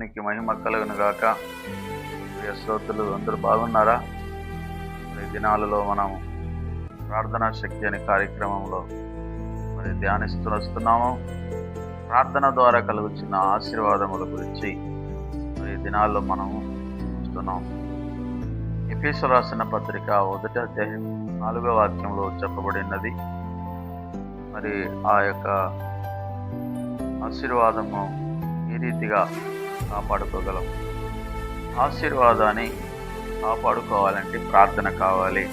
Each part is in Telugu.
దేవునికి మహిమ కలుగును గాక. ప్రియ శ్రోతలు అందరూ బాగున్నారా? ఈ దినాలలో మనం ప్రార్థనా శక్తి అనే కార్యక్రమంలో ధ్యానిస్తూ వస్తున్నాము. ప్రార్థన ద్వారా కలుగుతున్న ఆశీర్వాదముల గురించి ఈ దినాల్లో మనము చూస్తున్నాం. ఎఫెసీయులకు రాసిన పత్రిక 1వ అధ్యాయం 4వ వాక్యంలో చెప్పబడినది. ఆ యొక్క ఆశీర్వాదము ఈ రీతిగా కాపాడుకోగలం. ఆశీర్వాదాన్ని కాపాడుకోవాలంటే ప్రార్థన కావాలి.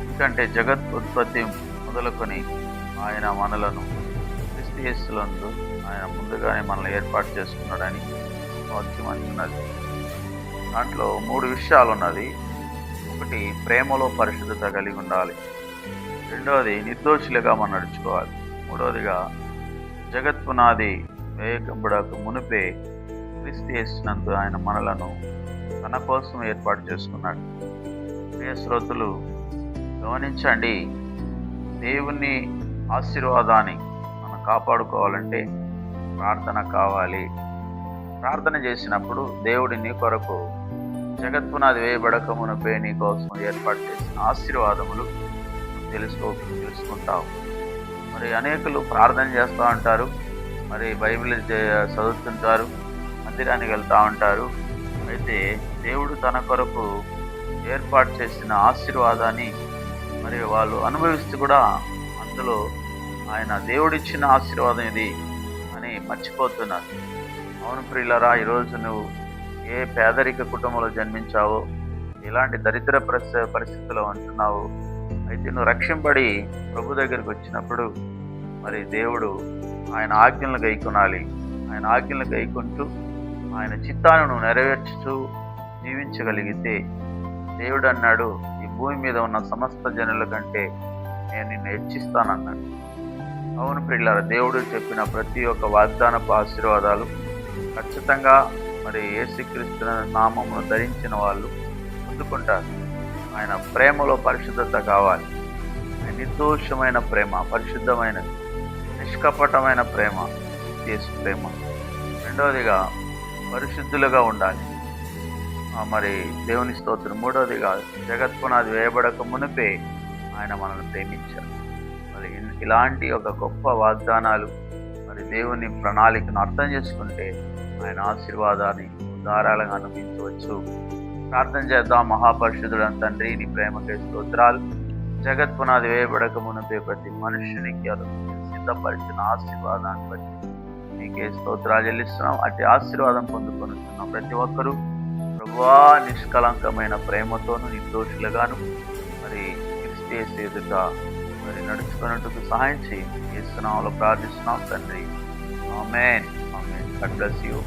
ఎందుకంటే జగత్ ఉత్పత్తి మొదలుకొని ఆయన మనలను క్రీస్తు యేసునందు ఆయన ముందుగానే మనల్ని ఏర్పాటు చేసుకున్నాడని వాక్యం అంటున్నది. దాంట్లో 3 విషయాలు ఉన్నది. ఒకటి, ప్రేమలో పరిశుద్ధత కలిగి ఉండాలి. రెండవది, నిర్దోషులుగా మనం నడుచుకోవాలి. మూడవదిగా, జగత్ పునాది వేయబడక మునిపే క్రీస్తు యేసునందు ఆయన మనలను తన కోసం ఏర్పాటు చేసుకున్నాడు. ప్రియ శ్రోతలు గమనించండి, దేవుని ఆశీర్వాదాన్ని మనం కాపాడుకోవాలంటే ప్రార్థన కావాలి. ప్రార్థన చేసినప్పుడు దేవుడి నీ కొరకు జగత్పునాది వేయబడక మునిపే నీ కోసం ఏర్పాటు చేసిన ఆశీర్వాదములు తెలుసుకుంటావు. అనేకులు ప్రార్థన చేస్తూ ఉంటారు, బైబిల్ చదువుతుంటారు, మందిరానికి వెళ్తూ ఉంటారు. అయితే దేవుడు తన కొరకు ఏర్పాటు చేసిన ఆశీర్వాదాన్ని వాళ్ళు అనుభవిస్తూ కూడా అందులో ఆయన దేవుడిచ్చిన ఆశీర్వాదం ఇది అని మర్చిపోతున్నారు. అవును ప్రియులరా, ఈరోజు నువ్వు ఏ పేదరిక కుటుంబంలో జన్మించావో, ఎలాంటి దరిద్ర పరిస్థితుల్లో ఉంటున్నావో, అయితే నువ్వు రక్షింపడి ప్రభు దగ్గరికి వచ్చినప్పుడు దేవుడు ఆయన ఆజ్ఞలను గైకొనాలి. ఆయన ఆజ్ఞలను గైకుంటూ ఆయన చిత్తాన్ని నువ్వు నెరవేర్చుతూ జీవించగలిగితే, దేవుడు అన్నాడు, ఈ భూమి మీద ఉన్న సమస్త జనుల కంటే నేను నిన్ను హెచ్చిస్తానన్నాడు. అవును ప్రియులారా, దేవుడు చెప్పిన ప్రతి ఒక్క వాగ్దానపు ఆశీర్వాదాలు ఖచ్చితంగా యేసుక్రీస్తు నామమును ధరించిన వాళ్ళు పొందుకుంటారు. ఆయన ప్రేమలో పరిశుద్ధత కావాలి. నిర్దోషమైన ప్రేమ, పరిశుద్ధమైనది, నిష్కపటమైన ప్రేమ, యేసు ప్రేమ. రెండవదిగా, పరిశుద్ధులుగా ఉండాలి. దేవుని స్తోత్రం. మూడవదిగా, జగత్పునాది వేయబడక మునిపే ఆయన మనల్ని ప్రేమించారు. ఇలాంటి ఒక గొప్ప వాగ్దానాలు దేవుని ప్రణాళికను అర్థం చేసుకుంటే ఆయన ఆశీర్వాదాన్ని ధారాళంగా అనుభవించవచ్చు. ప్రార్థన చేద్దాం. మహాపరిశుద్ధుడైన తండ్రి, నీ ప్రేమకై స్తోత్రాలు. జగత్పునాది వేయబడక మునిపే ప్రతి మనుష్యునికి సిద్ధపరిచిన ఆశీర్వాదాన్ని బట్టి నీకే స్తోత్రాలు చెల్లిస్తున్నాం. అట్టి ఆశీర్వాదం పొందుకొనుతున్నాం ప్రతి ఒక్కరూ ప్రభువా నిష్కలంకమైన ప్రేమతోనూ నిర్దోషులుగాను క్రీస్తు యేసు ఎదుట నడుచుకున్నట్టుకు సహాయం చేయండి. యేసు నామములో ప్రార్థిస్తున్నాం తండ్రి. ఆమేన్. ఆమేన్. God bless you.